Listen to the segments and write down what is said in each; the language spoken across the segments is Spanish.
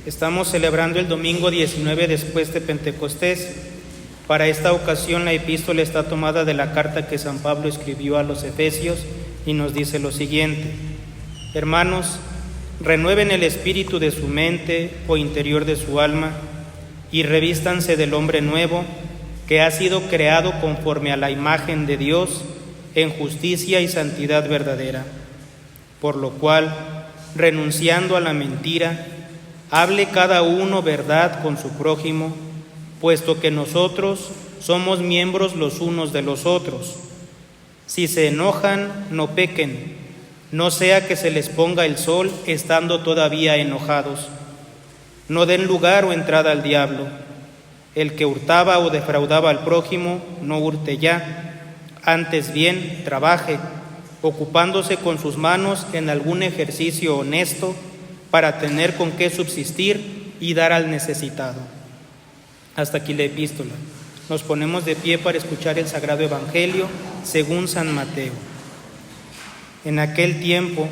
Estamos celebrando el domingo 19 después de Pentecostés. Para esta ocasión la epístola está tomada de la carta que San Pablo escribió a los Efesios y nos dice lo siguiente: Hermanos, renueven el espíritu de su mente o interior de su alma y revístanse del hombre nuevo que ha sido creado conforme a la imagen de Dios en justicia y santidad verdadera. Por lo cual, renunciando a la mentira, hable cada uno verdad con su prójimo, puesto que nosotros somos miembros los unos de los otros. Si se enojan, no pequen, no sea que se les ponga el sol estando todavía enojados. No den lugar o entrada al diablo. El que hurtaba o defraudaba al prójimo, no hurte ya, antes bien trabaje, ocupándose con sus manos en algún ejercicio honesto, para tener con qué subsistir y dar al necesitado. Hasta aquí la epístola. Nos ponemos de pie para escuchar el Sagrado Evangelio según San Mateo. En aquel tiempo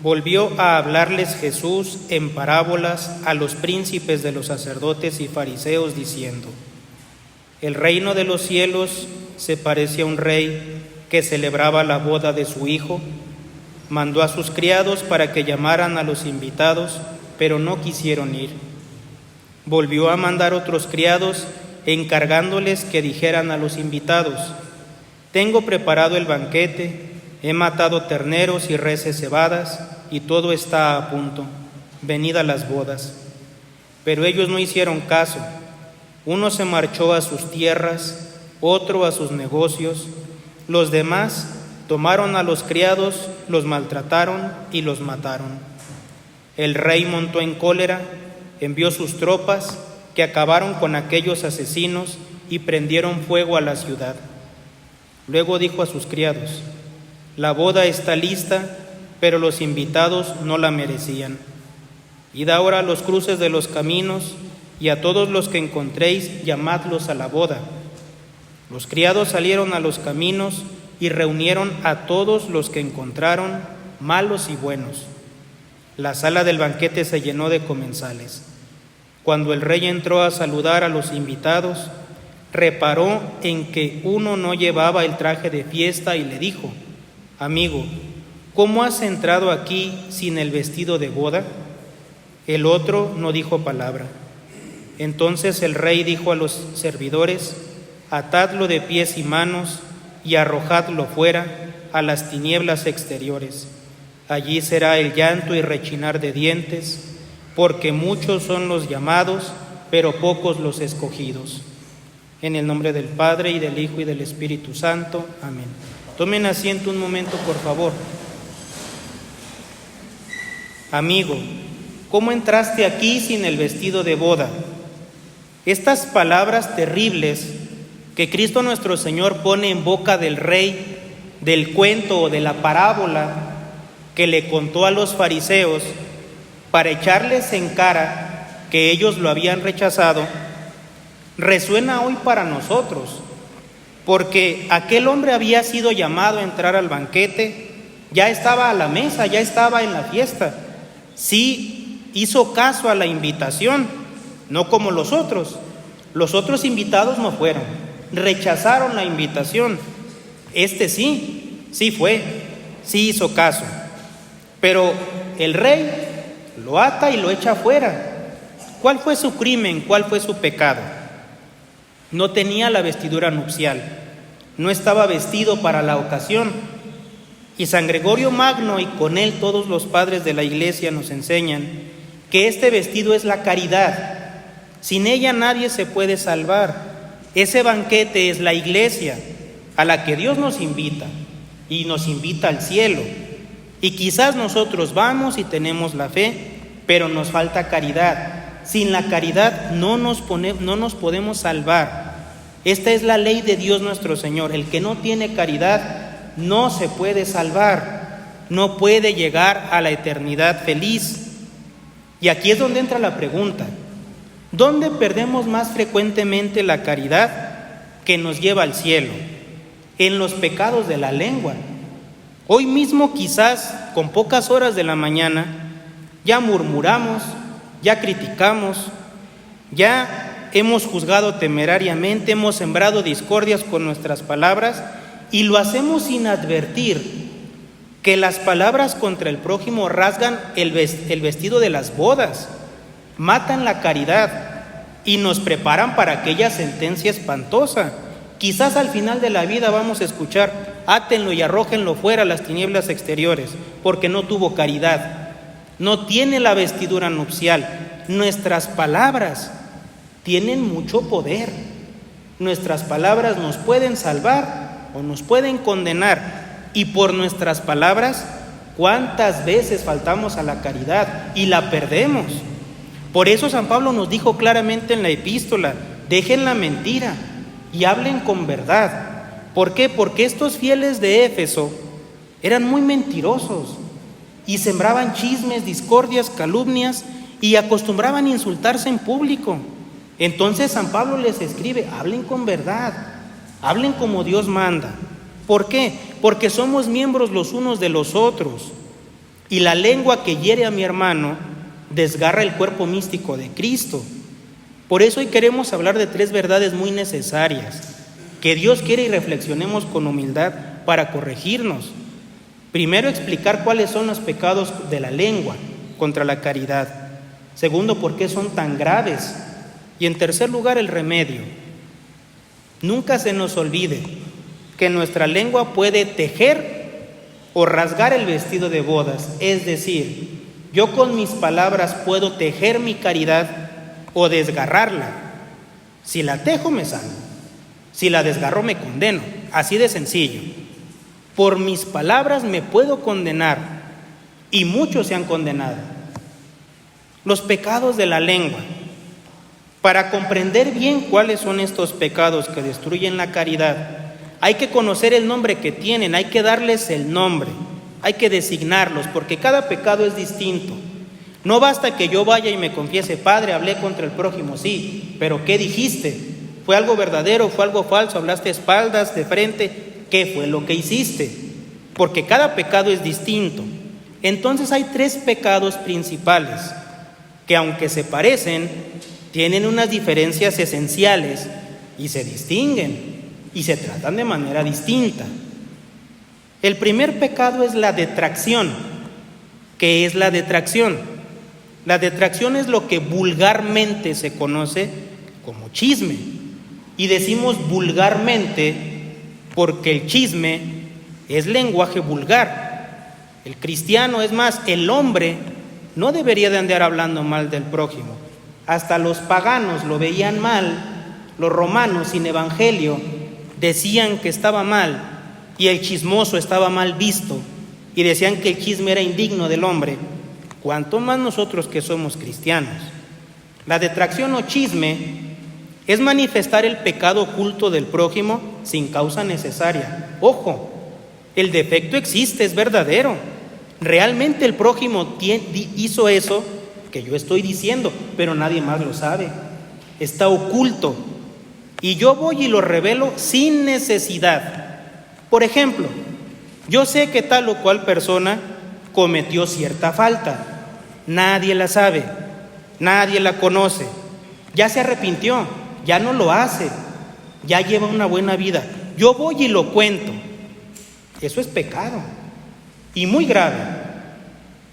volvió a hablarles Jesús en parábolas a los príncipes de los sacerdotes y fariseos, diciendo: El reino de los cielos se parece a un rey que celebraba la boda de su hijo. Mandó a sus criados para que llamaran a los invitados, pero no quisieron ir. Volvió a mandar otros criados, encargándoles que dijeran a los invitados: Tengo preparado el banquete, he matado terneros y reses cebadas, y todo está a punto. Venid a las bodas. Pero ellos no hicieron caso. Uno se marchó a sus tierras, otro a sus negocios. Los demás tomaron a los criados, los maltrataron y los mataron. El rey montó en cólera, envió sus tropas, que acabaron con aquellos asesinos y prendieron fuego a la ciudad. Luego dijo a sus criados: La boda está lista, pero los invitados no la merecían. Id ahora a los cruces de los caminos, y a todos los que encontréis, llamadlos a la boda. Los criados salieron a los caminos y reunieron a todos los que encontraron, malos y buenos. La sala del banquete se llenó de comensales. Cuando el rey entró a saludar a los invitados, reparó en que uno no llevaba el traje de fiesta y le dijo: Amigo, ¿cómo has entrado aquí sin el vestido de boda? El otro no dijo palabra. Entonces el rey dijo a los servidores: Atadlo de pies y manos y arrojadlo fuera a las tinieblas exteriores. Allí será el llanto y rechinar de dientes, porque muchos son los llamados, pero pocos los escogidos. En el nombre del Padre, y del Hijo, y del Espíritu Santo. Amén. Tomen asiento un momento, por favor. Amigo, ¿cómo entraste aquí sin el vestido de boda? Estas palabras terribles que Cristo nuestro Señor pone en boca del rey, del cuento o de la parábola que le contó a los fariseos para echarles en cara que ellos lo habían rechazado, resuena hoy para nosotros, porque aquel hombre había sido llamado a entrar al banquete, ya estaba a la mesa, ya estaba en la fiesta, sí hizo caso a la invitación, no como los otros invitados no fueron, rechazaron la invitación. Este sí fue, sí hizo caso. Pero el rey lo ata y lo echa fuera. ¿Cuál fue su crimen? ¿Cuál fue su pecado? No tenía la vestidura nupcial, no estaba vestido para la ocasión. Y San Gregorio Magno, y con él todos los padres de la Iglesia, nos enseñan que este vestido es la caridad. Sin ella nadie se puede salvar. Ese banquete es la Iglesia, a la que Dios nos invita, y nos invita al cielo. Y quizás nosotros vamos y tenemos la fe, pero nos falta caridad. Sin la caridad no nos podemos salvar. Esta es la ley de Dios nuestro Señor. El que no tiene caridad no se puede salvar, no puede llegar a la eternidad feliz. Y aquí es donde entra la pregunta: ¿dónde perdemos más frecuentemente la caridad que nos lleva al cielo? En los pecados de la lengua. Hoy mismo, quizás con pocas horas de la mañana, ya murmuramos, ya criticamos, ya hemos juzgado temerariamente, hemos sembrado discordias con nuestras palabras y lo hacemos sin advertir que las palabras contra el prójimo rasgan el vestido de las bodas, matan la caridad y nos preparan para aquella sentencia espantosa. Quizás al final de la vida vamos a escuchar: átenlo y arrójenlo fuera a las tinieblas exteriores, porque no tuvo caridad, no tiene la vestidura nupcial. Nuestras palabras tienen mucho poder. Nuestras palabras nos pueden salvar o nos pueden condenar. Y por nuestras palabras, ¿cuántas veces faltamos a la caridad y la perdemos? Por eso San Pablo nos dijo claramente en la epístola: dejen la mentira y hablen con verdad. ¿Por qué? Porque estos fieles de Éfeso eran muy mentirosos y sembraban chismes, discordias, calumnias y acostumbraban a insultarse en público. Entonces San Pablo les escribe: hablen con verdad, hablen como Dios manda. ¿Por qué? Porque somos miembros los unos de los otros, y la lengua que hiere a mi hermano desgarra el cuerpo místico de Cristo. Por eso hoy queremos hablar de 3 verdades muy necesarias que Dios quiere y reflexionemos con humildad para corregirnos. Primero, explicar cuáles son los pecados de la lengua contra la caridad. Segundo, por qué son tan graves. Y en tercer lugar, el remedio. Nunca se nos olvide que nuestra lengua puede tejer o rasgar el vestido de bodas. Es decir, yo con mis palabras puedo tejer mi caridad o desgarrarla. Si la tejo, me sano. Si la desgarro, me condeno. Así de sencillo. Por mis palabras me puedo condenar, y muchos se han condenado. Los pecados de la lengua. Para comprender bien cuáles son estos pecados que destruyen la caridad, hay que conocer el nombre que tienen, hay que darles el nombre, hay que designarlos, porque cada pecado es distinto. No basta que yo vaya y me confiese: Padre, hablé contra el prójimo. Sí, pero ¿qué dijiste? ¿Fue algo verdadero? ¿Fue algo falso? ¿Hablaste de espaldas, de frente? ¿Qué fue lo que hiciste? Porque cada pecado es distinto. Entonces hay 3 pecados principales que, aunque se parecen, tienen unas diferencias esenciales y se distinguen y se tratan de manera distinta. El primer pecado es la detracción. ¿Qué es la detracción? La detracción es lo que vulgarmente se conoce como chisme. Y decimos vulgarmente porque el chisme es lenguaje vulgar. El cristiano, es más, el hombre, no debería de andar hablando mal del prójimo. Hasta los paganos lo veían mal. Los romanos sin evangelio decían que estaba mal, y el chismoso estaba mal visto, y decían que el chisme era indigno del hombre. ¿Cuánto más nosotros que somos cristianos? La detracción o chisme es manifestar el pecado oculto del prójimo sin causa necesaria. Ojo, el defecto existe, es verdadero. Realmente el prójimo hizo eso que yo estoy diciendo, pero nadie más lo sabe. Está oculto. Y yo voy y lo revelo sin necesidad. Por ejemplo, yo sé que tal o cual persona cometió cierta falta. Nadie la sabe, nadie la conoce. Ya se arrepintió, ya no lo hace, ya lleva una buena vida. Yo voy y lo cuento. Eso es pecado, y muy grave.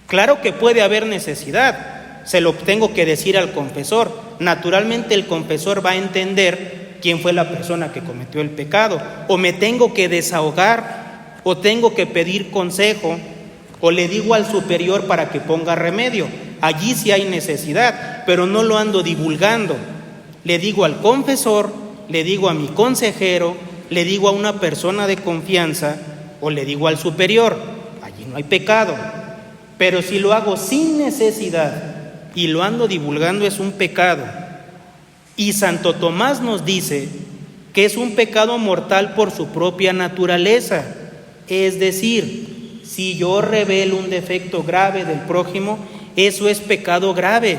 Claro que puede haber necesidad, se lo tengo que decir al confesor. Naturalmente el confesor va a entender quién fue la persona que cometió el pecado, o me tengo que desahogar, o tengo que pedir consejo, o le digo al superior para que ponga remedio. Allí sí hay necesidad, pero no lo ando divulgando. Le digo al confesor, le digo a mi consejero, le digo a una persona de confianza, o le digo al superior. Allí no hay pecado. Pero si lo hago sin necesidad y lo ando divulgando, es un pecado. Y Santo Tomás nos dice que es un pecado mortal por su propia naturaleza. Es decir, si yo revelo un defecto grave del prójimo, eso es pecado grave,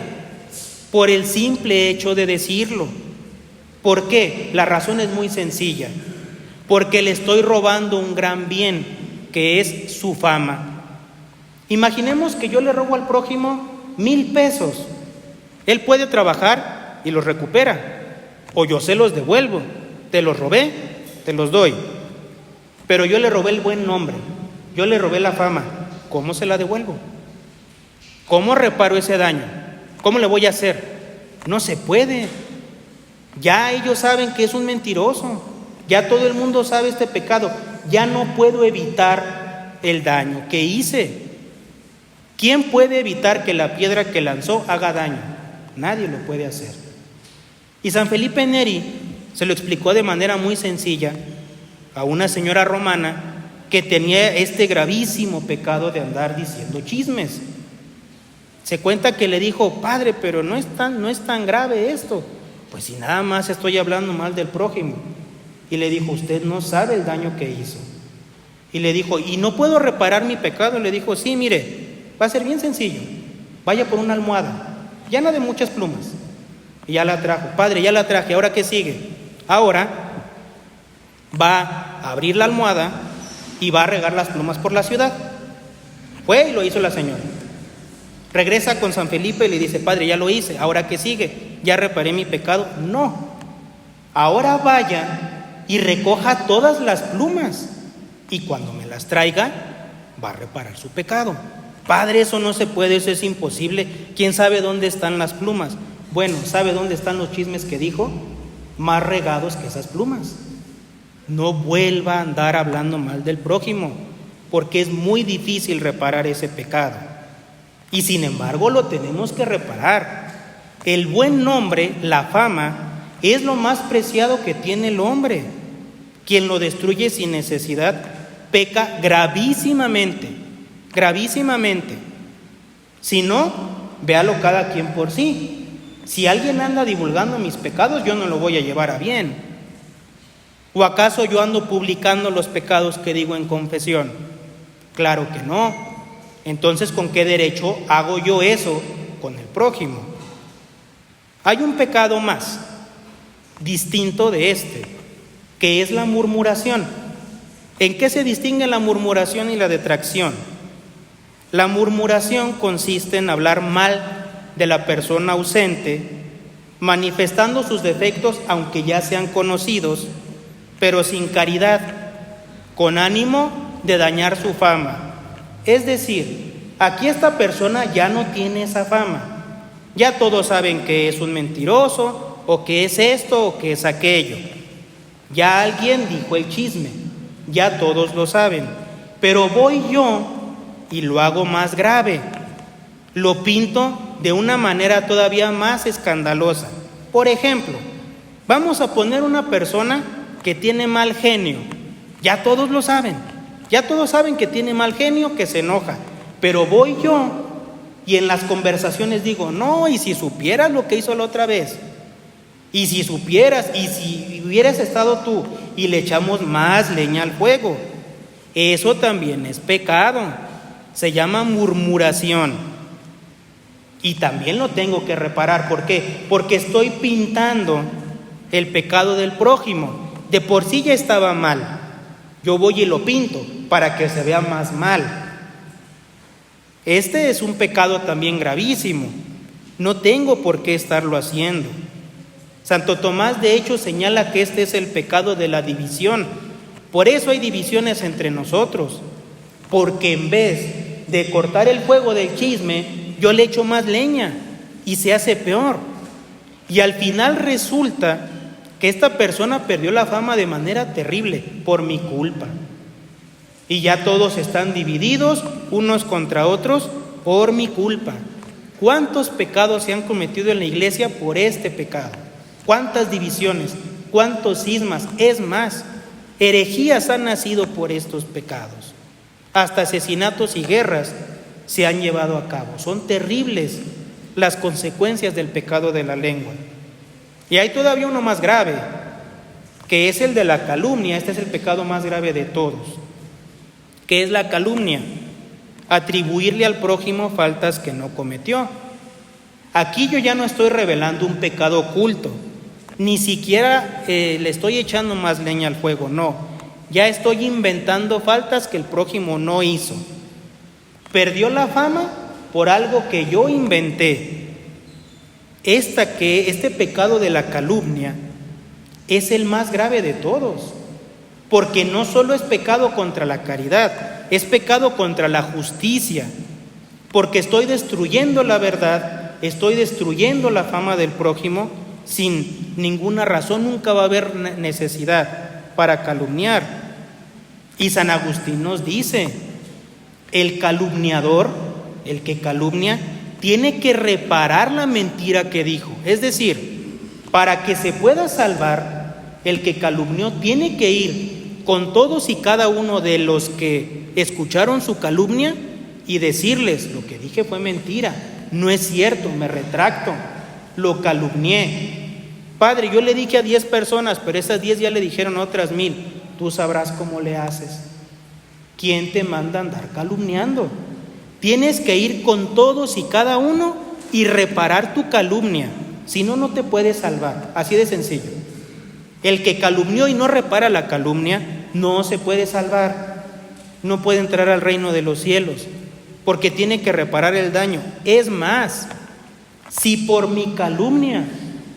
por el simple hecho de decirlo. ¿Por qué? La razón es muy sencilla. Porque le estoy robando un gran bien, que es su fama. Imaginemos que yo le robo al prójimo 1,000 pesos. Él puede trabajar y los recupera, o yo se los devuelvo. Te los robé, te los doy. Pero yo le robé el buen nombre, yo le robé la fama. ¿Cómo se la devuelvo? ¿Cómo reparo ese daño? ¿Cómo le voy a hacer? No se puede. Ya ellos saben que es un mentiroso. Ya todo el mundo sabe este pecado. Ya no puedo evitar el daño que hice. ¿Quién puede evitar que la piedra que lanzó haga daño? Nadie lo puede hacer. Y San Felipe Neri se lo explicó de manera muy sencilla a una señora romana que tenía este gravísimo pecado de andar diciendo chismes. Se cuenta que le dijo: padre, pero no es tan grave esto. Pues si nada más estoy hablando mal del prójimo. Y le dijo: usted no sabe el daño que hizo. Y le dijo: ¿y no puedo reparar mi pecado? Le dijo: sí, mire, va a ser bien sencillo. Vaya por una almohada llena de muchas plumas. Y ya la trajo. Padre, ya la traje, ¿ahora qué sigue? Ahora va a abrir la almohada y va a regar las plumas por la ciudad. Fue y lo hizo la señora. Regresa con San Felipe y le dice: padre, ya lo hice, ¿ahora qué sigue? ¿Ya reparé mi pecado? No. Ahora vaya y recoja todas las plumas, y cuando me las traiga, va a reparar su pecado. Padre, eso no se puede, eso es imposible. ¿Quién sabe dónde están las plumas? Bueno, ¿sabe dónde están los chismes que dijo? Más regados que esas plumas. No vuelva a andar hablando mal del prójimo, porque es muy difícil reparar ese pecado. Y sin embargo lo tenemos que reparar. El buen nombre, la fama, es lo más preciado que tiene el hombre. Quien lo destruye sin necesidad peca gravísimamente, gravísimamente. Si no, véalo cada quien por sí. Si alguien anda divulgando mis pecados, yo no lo voy a llevar a bien. ¿O acaso yo ando publicando los pecados que digo en confesión? Claro que no. Entonces, ¿con qué derecho hago yo eso con el prójimo? Hay un pecado más, distinto de este, que es la murmuración. ¿En qué se distingue la murmuración y la detracción? La murmuración consiste en hablar mal de la persona ausente, manifestando sus defectos aunque ya sean conocidos, pero sin caridad, con ánimo de dañar su fama. Es decir, aquí esta persona ya no tiene esa fama. Ya todos saben que es un mentiroso, o que es esto, o que es aquello. Ya alguien dijo el chisme, ya todos lo saben. Pero voy yo y lo hago más grave. Lo pinto de una manera todavía más escandalosa. Por ejemplo, vamos a poner una persona que tiene mal genio. Ya todos lo saben. Ya todos saben que tiene mal genio, que se enoja. Pero voy yo y en las conversaciones digo: no, y si supieras lo que hizo la otra vez, y si supieras, y si hubieras estado tú, y le echamos más leña al fuego. Eso también es pecado. Se llama murmuración. Y también lo tengo que reparar. ¿Por qué? Porque estoy pintando el pecado del prójimo. De por sí ya estaba mal. Yo voy y lo pinto para que se vea más mal. Este es un pecado también gravísimo. No tengo por qué estarlo haciendo. Santo Tomás, de hecho, señala que este es el pecado de la división. Por eso hay divisiones entre nosotros. Porque en vez de cortar el fuego del chisme, yo le echo más leña y se hace peor. Y al final resulta que esta persona perdió la fama de manera terrible por mi culpa. Y ya todos están divididos unos contra otros por mi culpa. ¿Cuántos pecados se han cometido en la iglesia por este pecado? ¿Cuántas divisiones? ¿Cuántos cismas? Es más, herejías han nacido por estos pecados. Hasta asesinatos y guerras se han llevado a cabo. Son terribles las consecuencias del pecado de la lengua. Y hay todavía uno más grave, que es el de la calumnia. Este es el pecado más grave de todos. ¿Qué es la calumnia? Atribuirle al prójimo faltas que no cometió. Aquí yo ya no estoy revelando un pecado oculto, ni siquiera le estoy echando más leña al fuego, no. Ya estoy inventando faltas que el prójimo no hizo. Perdió la fama por algo que yo inventé. Este pecado de la calumnia es el más grave de todos, porque no solo es pecado contra la caridad, es pecado contra la justicia, porque estoy destruyendo la verdad, estoy destruyendo la fama del prójimo sin ninguna razón. Nunca va a haber necesidad para calumniar. Y San Agustín nos dice, el calumniador, el que calumnia, tiene que reparar la mentira que dijo. Es decir, para que se pueda salvar, el que calumnió tiene que ir con todos y cada uno de los que escucharon su calumnia y decirles: lo que dije fue mentira, no es cierto, me retracto, lo calumnié. Padre, yo le dije a 10 personas, pero esas 10 ya le dijeron a otras 1000. Tú sabrás cómo le haces. ¿Quién te manda a andar calumniando? Tienes que ir con todos y cada uno y reparar tu calumnia, si no, no te puedes salvar. Así de sencillo. El que calumnió y no repara la calumnia no se puede salvar, no puede entrar al reino de los cielos, porque tiene que reparar el daño. Es más, si por mi calumnia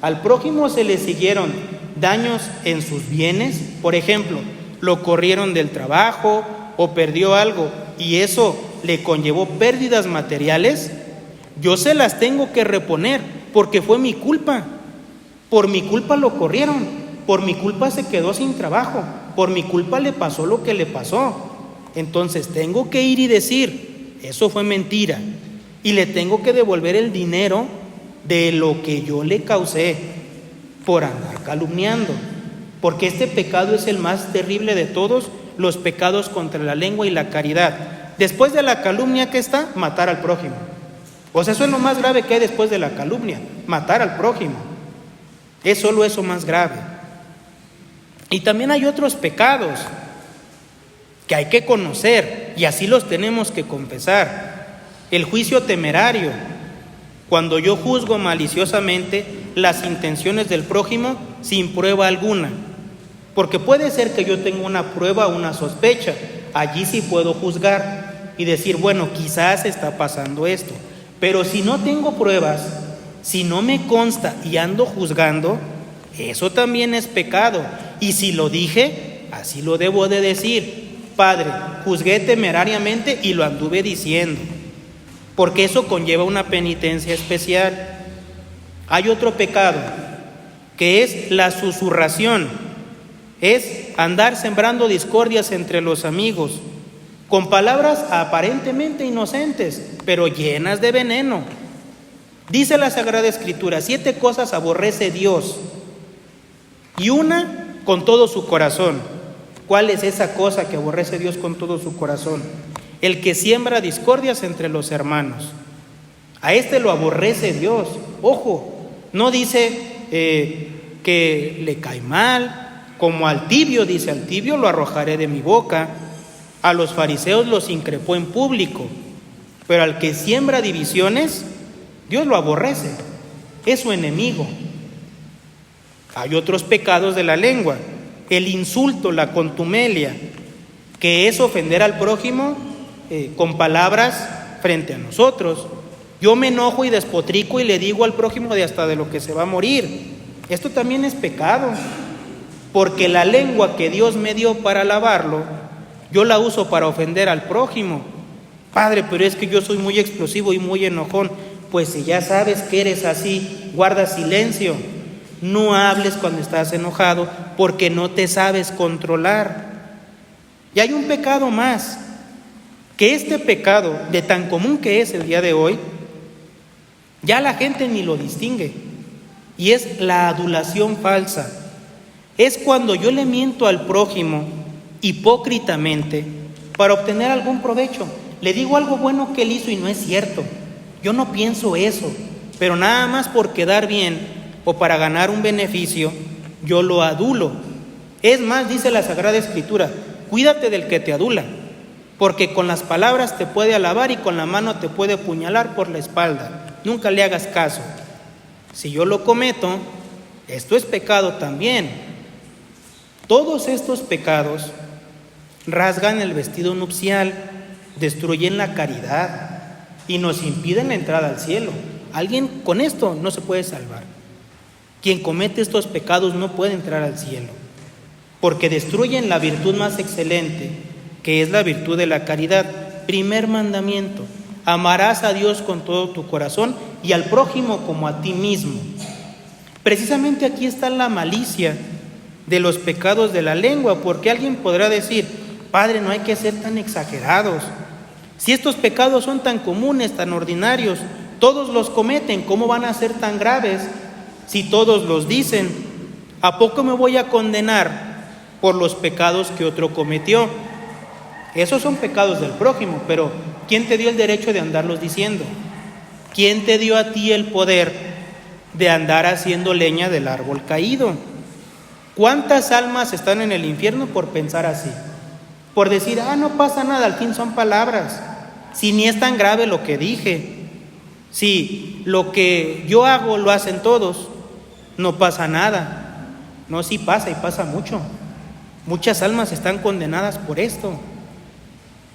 al prójimo se le siguieron daños en sus bienes, por ejemplo, lo corrieron del trabajo o perdió algo y eso le conllevó pérdidas materiales, yo se las tengo que reponer porque fue mi culpa. Por mi culpa lo corrieron, por mi culpa se quedó sin trabajo, por mi culpa le pasó lo que le pasó. Entonces tengo que ir y decir: eso fue mentira, y le tengo que devolver el dinero de lo que yo le causé por andar calumniando, porque este pecado es el más terrible de todos los pecados contra la lengua y la caridad. Después de la calumnia, ¿qué está? Matar al prójimo. Pues eso es lo más grave que hay después de la calumnia, matar al prójimo. Es solo eso más grave. Y también hay otros pecados que hay que conocer y así los tenemos que confesar. El juicio temerario, cuando yo juzgo maliciosamente las intenciones del prójimo sin prueba alguna. Porque puede ser que yo tenga una prueba o una sospecha, allí sí puedo juzgar y decir: bueno, quizás está pasando esto. Pero si no tengo pruebas, si no me consta y ando juzgando, eso también es pecado. Y si lo dije, así lo debo de decir: Padre, juzgué temerariamente y lo anduve diciendo, porque eso conlleva una penitencia especial. Hay otro pecado, que es la susurración. Es andar sembrando discordias entre los amigos, con palabras aparentemente inocentes, pero llenas de veneno. Dice la Sagrada Escritura: 7 cosas aborrece Dios, y una con todo su corazón. ¿Cuál es esa cosa que aborrece Dios con todo su corazón? El que siembra discordias entre los hermanos. A este lo aborrece Dios. Ojo, no dice que le cae mal, como al tibio, dice: al tibio lo arrojaré de mi boca. A los fariseos los increpó en público. Pero al que siembra divisiones, Dios lo aborrece, es su enemigo. Hay otros pecados de la lengua: el insulto, la contumelia, que es ofender al prójimo con palabras frente a nosotros. Yo me enojo y despotrico y le digo al prójimo de hasta de lo que se va a morir. Esto también es pecado, porque la lengua que Dios me dio para alabarlo, yo la uso para ofender al prójimo. Padre, pero es que yo soy muy explosivo y muy enojón. Pues si ya sabes que eres así, guarda silencio. No hables cuando estás enojado, porque no te sabes controlar. Y hay un pecado más, que este pecado, de tan común que es el día de hoy, ya la gente ni lo distingue, y es la adulación falsa. Es cuando yo le miento al prójimo hipócritamente para obtener algún provecho. Le digo algo bueno que él hizo y no es cierto. Yo no pienso eso, pero nada más por quedar bien o para ganar un beneficio, yo lo adulo. Es más, dice la Sagrada Escritura: cuídate del que te adula, porque con las palabras te puede alabar y con la mano te puede apuñalar por la espalda. Nunca le hagas caso. Si yo lo cometo, esto es pecado también. Todos estos pecados rasgan el vestido nupcial, destruyen la caridad y nos impiden la entrada al cielo. alguien con esto no se puede salvar. Quien comete estos pecados no puede entrar al cielo, porque destruyen la virtud más excelente, que es la virtud de la caridad. Primer mandamiento: amarás a Dios con todo tu corazón y al prójimo como a ti mismo. Precisamente aquí está la malicia de los pecados de la lengua, porque alguien podrá decir: Padre, no hay que ser tan exagerados. Si estos pecados son tan comunes, tan ordinarios, todos los cometen, ¿cómo van a ser tan graves si todos los dicen? ¿A poco me voy a condenar por los pecados que otro cometió? Esos son pecados del prójimo, pero ¿quién te dio el derecho de andarlos diciendo? ¿Quién te dio a ti el poder de andar haciendo leña del árbol caído? ¿Cuántas almas están en el infierno por pensar así? Por decir: no pasa nada, al fin son palabras. Si ni es tan grave lo que dije. Si lo que yo hago lo hacen todos, no pasa nada. No, sí pasa, y pasa mucho. Muchas almas están condenadas por esto,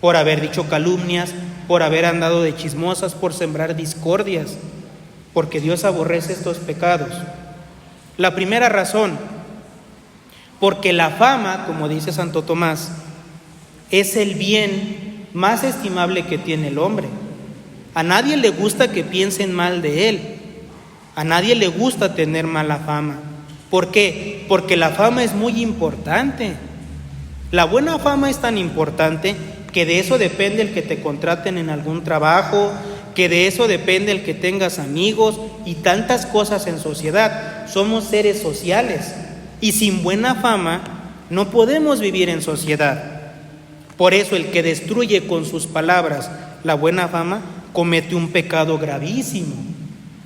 por haber dicho calumnias, por haber andado de chismosas, por sembrar discordias, porque Dios aborrece estos pecados. La primera razón: porque la fama, como dice Santo Tomás, es el bien más estimable que tiene el hombre. A nadie le gusta que piensen mal de él. A nadie le gusta tener mala fama. ¿Por qué? Porque la fama es muy importante. La buena fama es tan importante que de eso depende el que te contraten en algún trabajo, que de eso depende el que tengas amigos y tantas cosas en sociedad. Somos seres sociales y sin buena fama no podemos vivir en sociedad. Por eso el que destruye con sus palabras la buena fama comete un pecado gravísimo,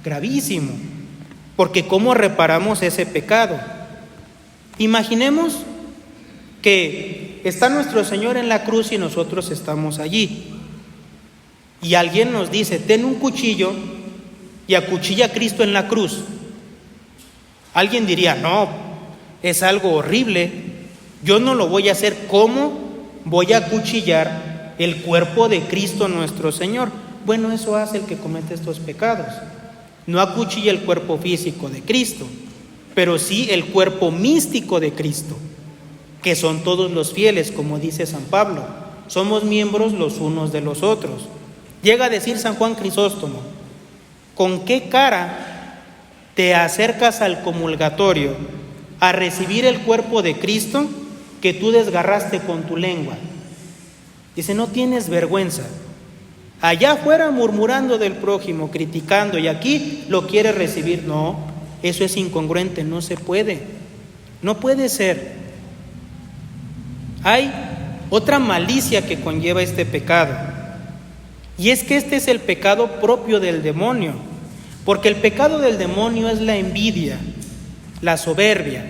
gravísimo. Porque ¿cómo reparamos ese pecado? Imaginemos que está nuestro Señor en la cruz y nosotros estamos allí. Y alguien nos dice: ten un cuchillo y acuchilla a Cristo en la cruz. Alguien diría: no, es algo horrible, yo no lo voy a hacer. ¿Cómo voy a acuchillar el cuerpo de Cristo nuestro Señor? Bueno, eso hace el que comete estos pecados. No acuchilla el cuerpo físico de Cristo, pero sí el cuerpo místico de Cristo, que son todos los fieles, como dice San Pablo. Somos miembros los unos de los otros. Llega a decir San Juan Crisóstomo: ¿con qué cara te acercas al comulgatorio a recibir el cuerpo de Cristo que tú desgarraste con tu lengua? Dice: no tienes vergüenza. Allá afuera murmurando del prójimo, criticando, y aquí lo quiere recibir. No, eso es incongruente, no se puede. No puede ser. Hay otra malicia que conlleva este pecado, y es que este es el pecado propio del demonio, porque el pecado del demonio es la envidia, la soberbia,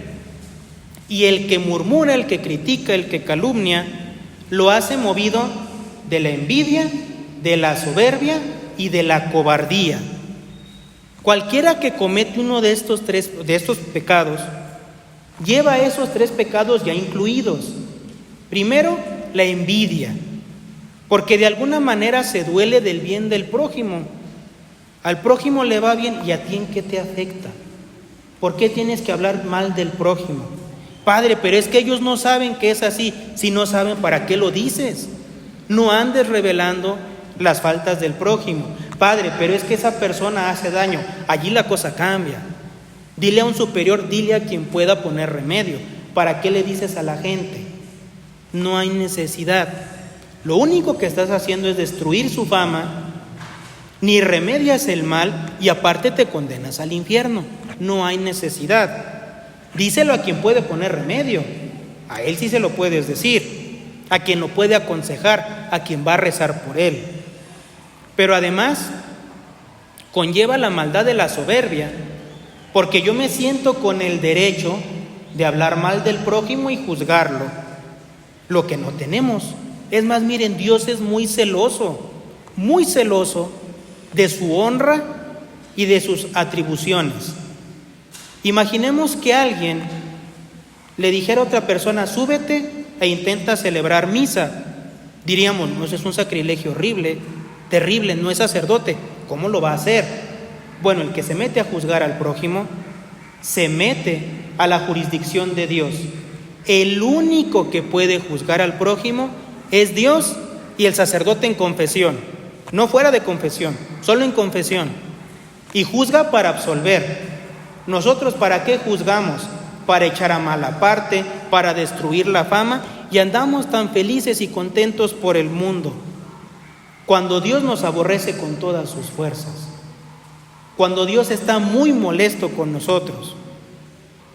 y el que murmura, el que critica, el que calumnia, lo hace movido de la envidia, de la soberbia y de la cobardía. Cualquiera que comete uno de estos pecados lleva esos tres pecados ya incluidos. Primero, la envidia, porque de alguna manera se duele del bien del prójimo. Al prójimo le va bien, ¿y a ti en qué te afecta? ¿Por qué tienes que hablar mal del prójimo? Padre, pero es que ellos no saben que es así. Si no saben, ¿para qué lo dices? No andes revelando las faltas del prójimo. Padre, pero es que esa persona hace daño. Allí la cosa cambia. Dile a un superior, dile a quien pueda poner remedio. ¿Para qué le dices a la gente? No hay necesidad. Lo único que estás haciendo es destruir su fama, ni remedias el mal y aparte te condenas al infierno. No hay necesidad. Díselo a quien puede poner remedio. A él sí se lo puedes decir. A quien lo puede aconsejar, a quien va a rezar por él. Pero además conlleva la maldad de la soberbia, porque yo me siento con el derecho de hablar mal del prójimo y juzgarlo, lo que no tenemos. Es más, miren, Dios es muy celoso de su honra y de sus atribuciones. Imaginemos que alguien le dijera a otra persona: súbete e intenta celebrar misa. Diríamos: no, eso es un sacrilegio horrible, terrible, no es sacerdote. ¿Cómo lo va a hacer? Bueno, el que se mete a juzgar al prójimo, se mete a la jurisdicción de Dios. El único que puede juzgar al prójimo es Dios y el sacerdote en confesión, no fuera de confesión, solo en confesión. Y juzga para absolver. Nosotros, ¿para qué juzgamos? Para echar a mala parte, para destruir la fama, y andamos tan felices y contentos por el mundo, cuando Dios nos aborrece con todas sus fuerzas, cuando Dios está muy molesto con nosotros.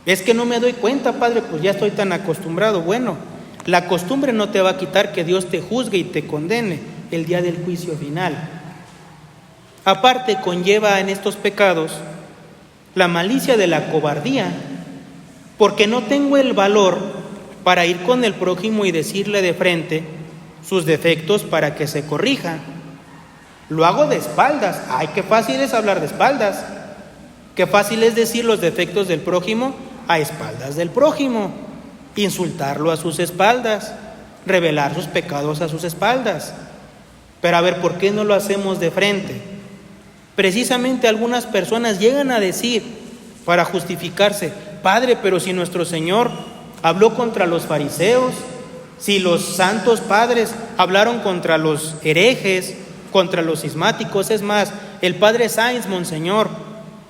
Es que no me doy cuenta, Padre, pues ya estoy tan acostumbrado. Bueno, la costumbre no te va a quitar que Dios te juzgue y te condene el día del juicio final. Aparte, conlleva en estos pecados la malicia de la cobardía, porque no tengo el valor para ir con el prójimo y decirle de frente sus defectos para que se corrija. Lo hago de espaldas. Ay, qué fácil es hablar de espaldas. Qué fácil es decir los defectos del prójimo a espaldas del prójimo, insultarlo a sus espaldas, revelar sus pecados a sus espaldas. Pero a ver, ¿por qué no lo hacemos de frente? Precisamente algunas personas llegan a decir, para justificarse: Padre, pero si nuestro Señor habló contra los fariseos, si los santos padres hablaron contra los herejes, contra los cismáticos, es más, el Padre Sáenz, Monseñor,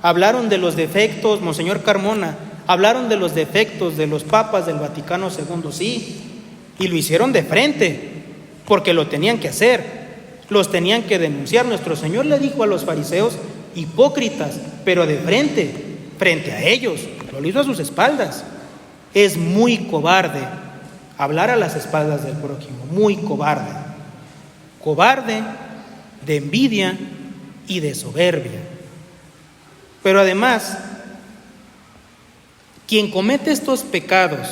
hablaron de los defectos, Monseñor Carmona, hablaron de los defectos de los papas del Vaticano II, sí, y lo hicieron de frente, porque lo tenían que hacer, los tenían que denunciar. Nuestro Señor le dijo a los fariseos: hipócritas, pero de frente, frente a ellos, lo hizo a sus espaldas. Es muy cobarde hablar a las espaldas del prójimo, muy cobarde, cobarde de envidia y de soberbia. Pero además, quien comete estos pecados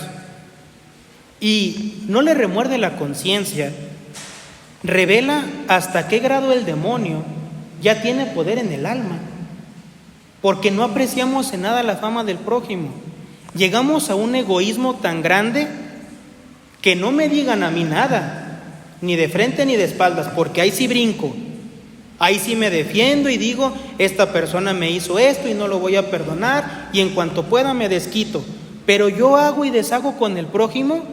y no le remuerde la conciencia, revela hasta qué grado el demonio ya tiene poder en el alma, porque no apreciamos en nada la fama del prójimo. Llegamos a un egoísmo tan grande que no me digan a mí nada, ni de frente ni de espaldas, porque ahí sí brinco, ahí sí me defiendo y digo: esta persona me hizo esto y no lo voy a perdonar, y en cuanto pueda me desquito. Pero yo hago y deshago con el prójimo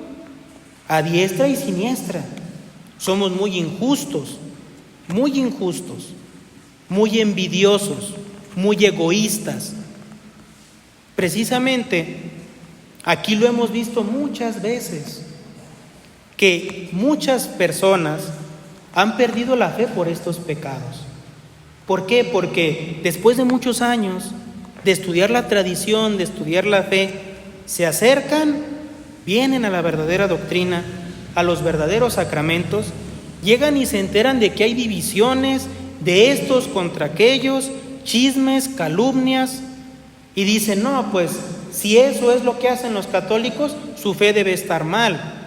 a diestra y siniestra. Somos muy injustos, muy envidiosos, muy egoístas. Precisamente aquí lo hemos visto muchas veces, que muchas personas han perdido la fe por estos pecados. ¿Por qué? Porque después de muchos años de estudiar la tradición, de estudiar la fe, se acercan, vienen a la verdadera doctrina, a los verdaderos sacramentos, llegan y se enteran de que hay divisiones de estos contra aquellos, chismes, calumnias, y dicen: no, pues si eso es lo que hacen los católicos, su fe debe estar mal.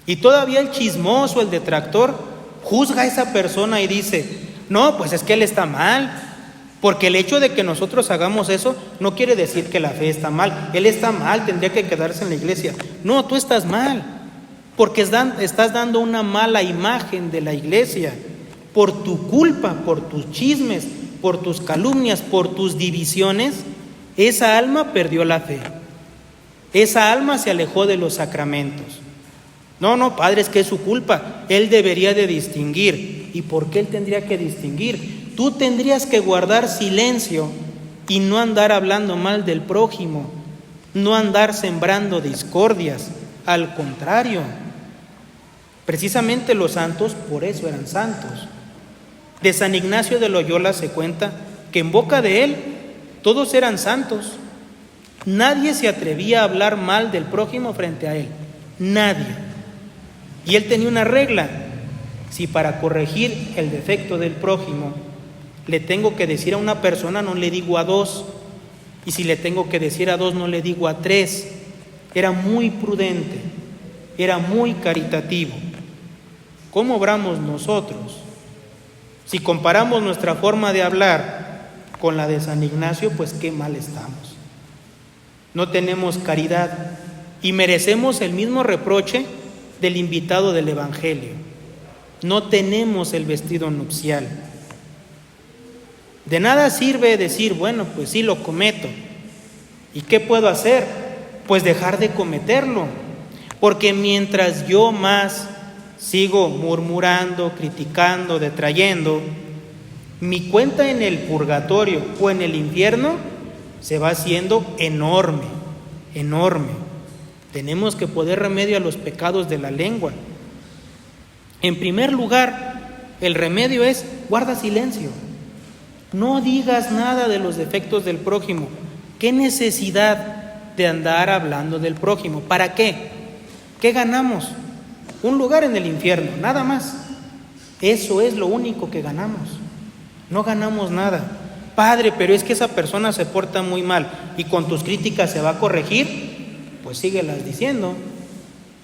Y todavía el chismoso, el detractor, juzga a esa persona y dice: no, pues es que él está mal, porque el hecho de que nosotros hagamos eso no quiere decir que la fe está mal. Él está mal, tendría que quedarse en la iglesia. No, tú estás mal, porque estás dando una mala imagen de la iglesia. Por tu culpa, por tus chismes, por tus calumnias, por tus divisiones, esa alma perdió la fe. Esa alma se alejó de los sacramentos. No, Padre, es que es su culpa. Él debería de distinguir. ¿Y por qué él tendría que distinguir? Tú tendrías que guardar silencio y no andar hablando mal del prójimo, no andar sembrando discordias. Al contrario, precisamente los santos por eso eran santos. De San Ignacio de Loyola se cuenta que en boca de él todos eran santos. Nadie se atrevía a hablar mal del prójimo frente a él. Nadie. Y él tenía una regla: si para corregir el defecto del prójimo le tengo que decir a una persona, no le digo a dos. Y si le tengo que decir a dos, no le digo a tres. Era muy prudente, era muy caritativo. ¿Cómo obramos nosotros? Si comparamos nuestra forma de hablar con la de San Ignacio, pues qué mal estamos. No tenemos caridad y merecemos el mismo reproche del invitado del Evangelio. No tenemos el vestido nupcial. De nada sirve decir, bueno, pues sí lo cometo. ¿Y qué puedo hacer? Pues dejar de cometerlo. Porque mientras yo más sigo murmurando, criticando, detrayendo, mi cuenta en el purgatorio o en el infierno se va haciendo enorme, enorme. Tenemos que poner remedio a los pecados de la lengua. En primer lugar, el remedio es guarda silencio. No digas nada de los defectos del prójimo. ¿Qué necesidad de andar hablando del prójimo? ¿Para qué? ¿Qué ganamos? Un lugar en el infierno, nada más. Eso es lo único que ganamos. No ganamos nada. Padre, pero es que esa persona se porta muy mal y con tus críticas se va a corregir, pues síguelas diciendo.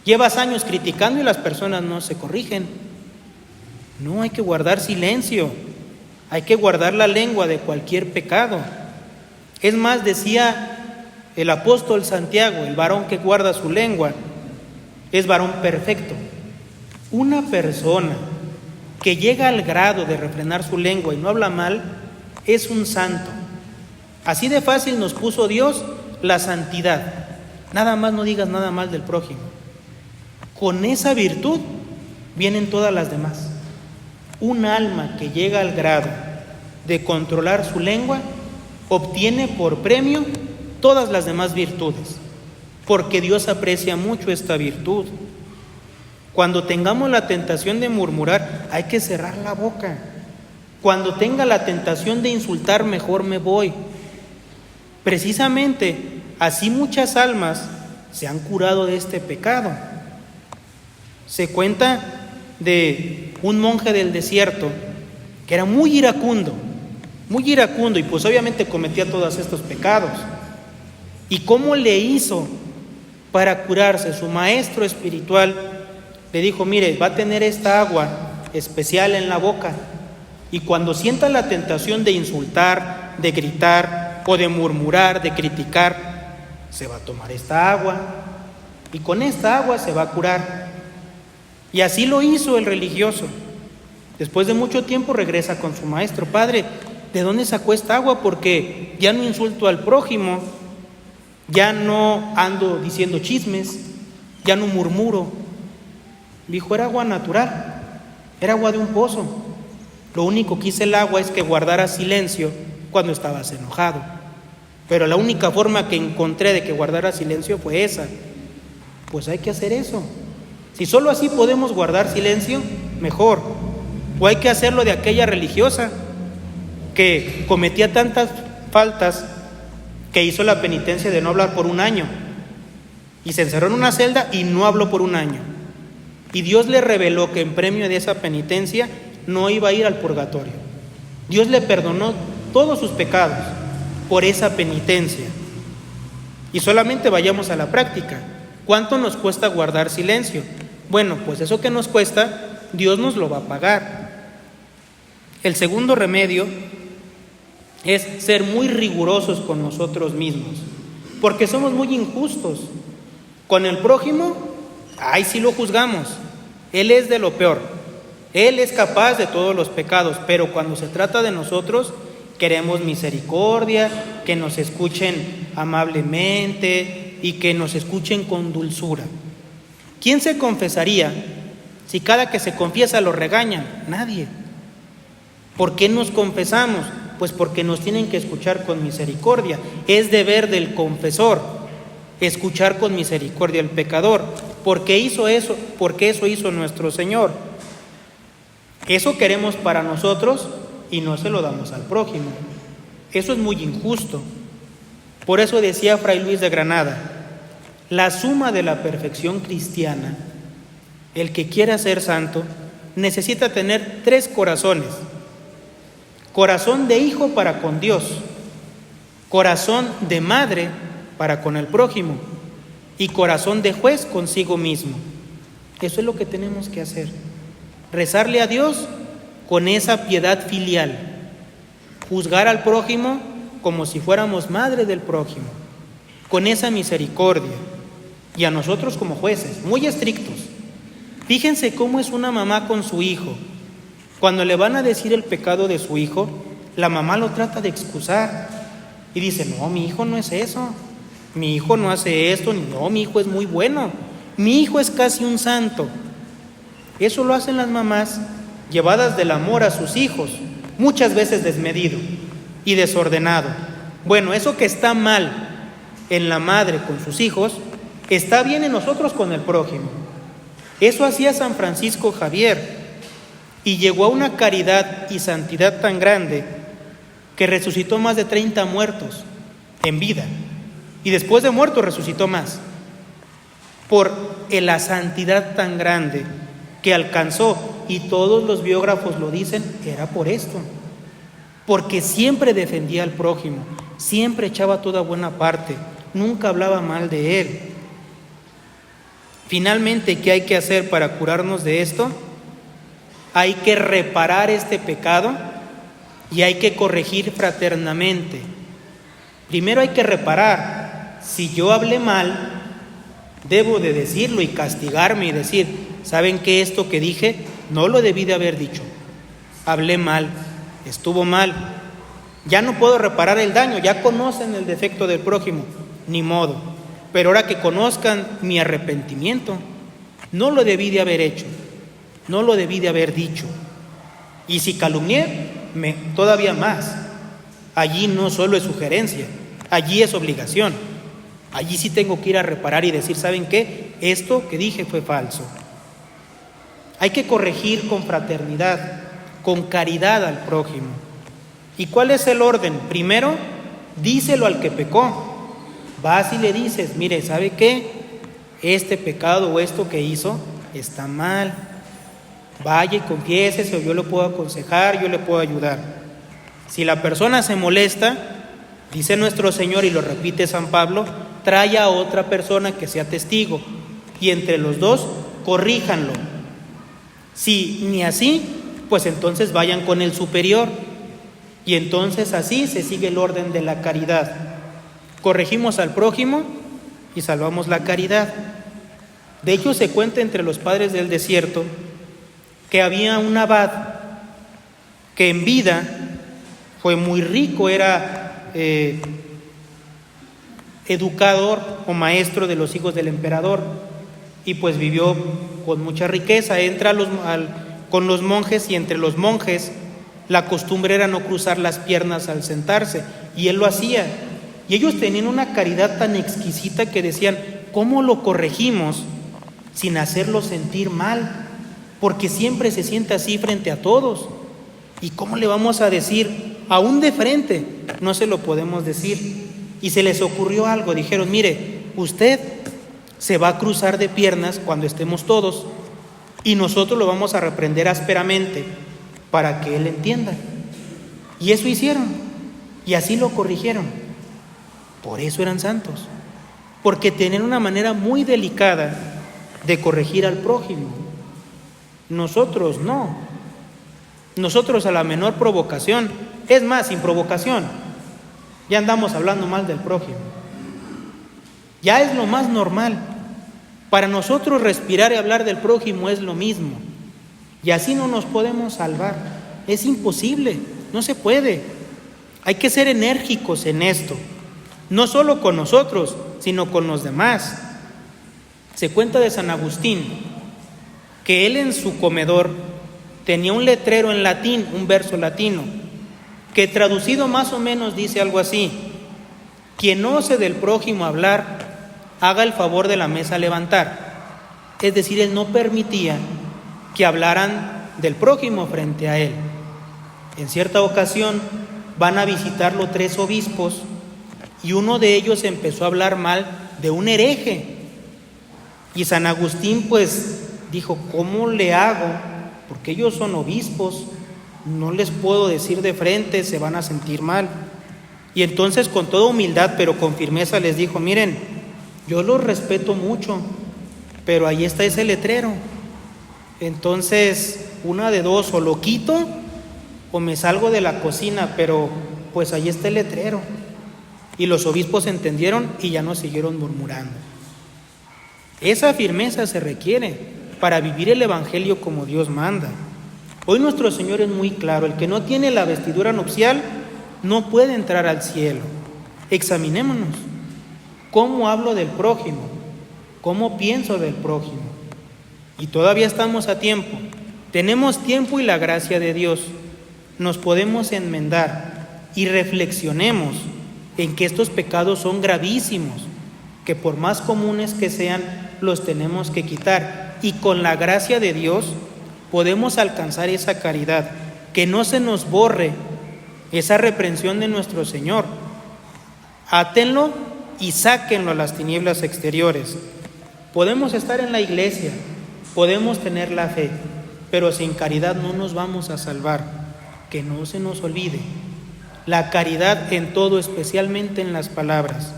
Llevas años criticando y las personas no se corrigen. No, hay que guardar silencio. Hay que guardar la lengua de cualquier pecado. Es más, decía el apóstol Santiago, el varón que guarda su lengua es varón perfecto. Una persona que llega al grado de refrenar su lengua y no habla mal, es un santo. Así de fácil nos puso Dios la santidad. Nada más no digas nada mal del prójimo. Con esa virtud vienen todas las demás. Un alma que llega al grado de controlar su lengua obtiene por premio todas las demás virtudes, porque Dios aprecia mucho esta virtud. Cuando tengamos la tentación de murmurar, hay que cerrar la boca. Cuando tenga la tentación de insultar, mejor me voy. Precisamente, así muchas almas se han curado de este pecado. Se cuenta de un monje del desierto que era muy iracundo, y pues obviamente cometía todos estos pecados. ¿Y cómo le hizo para curarse? Su maestro espiritual le dijo, mire, va a tener esta agua especial en la boca y cuando sienta la tentación de insultar, de gritar o de murmurar, de criticar, se va a tomar esta agua y con esta agua se va a curar. Y así lo hizo el religioso. Después de mucho tiempo regresa con su maestro. Padre, ¿de dónde sacó esta agua? Porque ya no insulto al prójimo, ya no ando diciendo chismes, ya no murmuro. Dijo, era agua natural, era agua de un pozo. Lo único que hice el agua es que guardara silencio cuando estabas enojado. Pero la única forma que encontré de que guardara silencio fue esa. Pues hay que hacer eso. Si solo así podemos guardar silencio, mejor. O hay que hacerlo de aquella religiosa que cometía tantas faltas que hizo la penitencia de no hablar por un año y se encerró en una celda y no habló por un año. Y Dios le reveló que en premio de esa penitencia no iba a ir al purgatorio. Dios le perdonó todos sus pecados por esa penitencia. Y solamente vayamos a la práctica. ¿Cuánto nos cuesta guardar silencio? Bueno, pues eso que nos cuesta, Dios nos lo va a pagar. El segundo remedio es ser muy rigurosos con nosotros mismos, porque somos muy injustos. Con el prójimo, ahí sí lo juzgamos. Él es de lo peor. Él es capaz de todos los pecados, pero cuando se trata de nosotros, queremos misericordia, que nos escuchen amablemente y que nos escuchen con dulzura. ¿Quién se confesaría si cada que se confiesa lo regañan? Nadie. ¿Por qué nos confesamos? Pues porque nos tienen que escuchar con misericordia. Es deber del confesor escuchar con misericordia al pecador. Porque hizo eso, porque eso hizo nuestro Señor. Eso queremos para nosotros y no se lo damos al prójimo. Eso es muy injusto. Por eso decía Fray Luis de Granada, la suma de la perfección cristiana, el que quiera ser santo, necesita tener 3 corazones. Corazón de hijo para con Dios, corazón de madre para con el prójimo y corazón de juez consigo mismo. Eso es lo que tenemos que hacer. Rezarle a Dios con esa piedad filial. Juzgar al prójimo como si fuéramos madre del prójimo, con esa misericordia. Y a nosotros como jueces, muy estrictos. Fíjense cómo es una mamá con su hijo. Cuando le van a decir el pecado de su hijo, la mamá lo trata de excusar y dice, no, mi hijo no es eso, mi hijo no hace esto, no, mi hijo es muy bueno, mi hijo es casi un santo. Eso lo hacen las mamás llevadas del amor a sus hijos, muchas veces desmedido y desordenado. Bueno, eso que está mal en la madre con sus hijos, está bien en nosotros con el prójimo. Eso hacía San Francisco Javier y llegó a una caridad y santidad tan grande que resucitó más de 30 muertos en vida y después de muertos resucitó más por la santidad tan grande que alcanzó, y todos los biógrafos lo dicen, era por esto, porque siempre defendía al prójimo, siempre echaba toda buena parte, nunca hablaba mal de él. Finalmente, ¿qué hay que hacer para curarnos de esto? Hay que reparar este pecado y hay que corregir fraternamente. Primero hay que reparar. Si yo hablé mal, debo de decirlo y castigarme y decir, ¿saben qué? Esto que dije no lo debí de haber dicho. Hablé mal, estuvo mal. Ya no puedo reparar el daño, ya conocen el defecto del prójimo, ni modo. Pero ahora que conozcan mi arrepentimiento, no lo debí de haber hecho, no lo debí de haber dicho. Y si calumnié, todavía más. Allí no solo es sugerencia, allí es obligación. Allí sí tengo que ir a reparar y decir, ¿saben qué? Esto que dije fue falso. Hay que corregir con fraternidad, con caridad al prójimo. ¿Y cuál es el orden? Primero, díselo al que pecó. Vas y le dices, mire, ¿sabe qué? Este pecado o esto que hizo está mal. Vaya y confiésese, o yo le puedo aconsejar, yo le puedo ayudar. Si la persona se molesta, dice nuestro Señor, y lo repite San Pablo, trae a otra persona que sea testigo, y entre los dos corríjanlo. Si ni así, pues entonces vayan con el superior, y entonces así se sigue el orden de la caridad. Corregimos al prójimo y salvamos la caridad. De hecho, se cuenta entre los padres del desierto que había un abad que en vida fue muy rico, era educador o maestro de los hijos del emperador, y pues vivió con mucha riqueza. Entra con los monjes, y entre los monjes la costumbre era no cruzar las piernas al sentarse, y él lo hacía. Y ellos tenían una caridad tan exquisita que decían, ¿cómo lo corregimos sin hacerlo sentir mal? Porque siempre se siente así frente a todos. ¿Y cómo le vamos a decir? Aún de frente no se lo podemos decir. Y se les ocurrió algo, dijeron, mire, usted se va a cruzar de piernas cuando estemos todos y nosotros lo vamos a reprender ásperamente para que él entienda. Y eso hicieron, y así lo corrigieron. Por eso eran santos, porque tenían una manera muy delicada de corregir al prójimo. Nosotros no. Nosotros a la menor provocación, es más, sin provocación, ya andamos hablando mal del prójimo. Ya es lo más normal. Para nosotros respirar y hablar del prójimo es lo mismo. Y así no nos podemos salvar. Es imposible, no se puede. Hay que ser enérgicos en esto. No solo con nosotros, sino con los demás. Se cuenta de San Agustín que él en su comedor tenía un letrero en latín, un verso latino, que traducido más o menos dice algo así: quien ose del prójimo hablar, haga el favor de la mesa levantar. Es decir, él no permitía que hablaran del prójimo frente a él. En cierta ocasión van a visitarlo 3 obispos, y uno de ellos empezó a hablar mal de un hereje. Y San Agustín pues dijo, ¿cómo le hago? Porque ellos son obispos, no les puedo decir de frente, se van a sentir mal. Y entonces con toda humildad pero con firmeza les dijo, miren, yo los respeto mucho, pero ahí está ese letrero. Entonces, una de dos, o lo quito o me salgo de la cocina, pero pues ahí está el letrero. Y los obispos entendieron y ya no siguieron murmurando. Esa firmeza se requiere para vivir el Evangelio como Dios manda. Hoy nuestro Señor es muy claro: el que no tiene la vestidura nupcial no puede entrar al cielo. Examinémonos. ¿Cómo hablo del prójimo? ¿Cómo pienso del prójimo? Y todavía estamos a tiempo. Tenemos tiempo y la gracia de Dios. Nos podemos enmendar y reflexionemos en que estos pecados son gravísimos, que por más comunes que sean, los tenemos que quitar. Y con la gracia de Dios podemos alcanzar esa caridad, que no se nos borre esa reprensión de nuestro Señor. Átenlo y sáquenlo a las tinieblas exteriores. Podemos estar en la iglesia, podemos tener la fe, pero sin caridad no nos vamos a salvar. Que no se nos olvide la caridad en todo, especialmente en las palabras,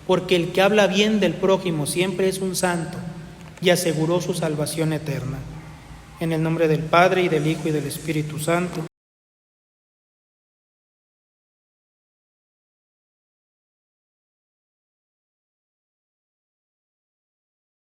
porque el que habla bien del prójimo siempre es un santo y aseguró su salvación eterna. En el nombre del Padre, y del Hijo, y del Espíritu Santo.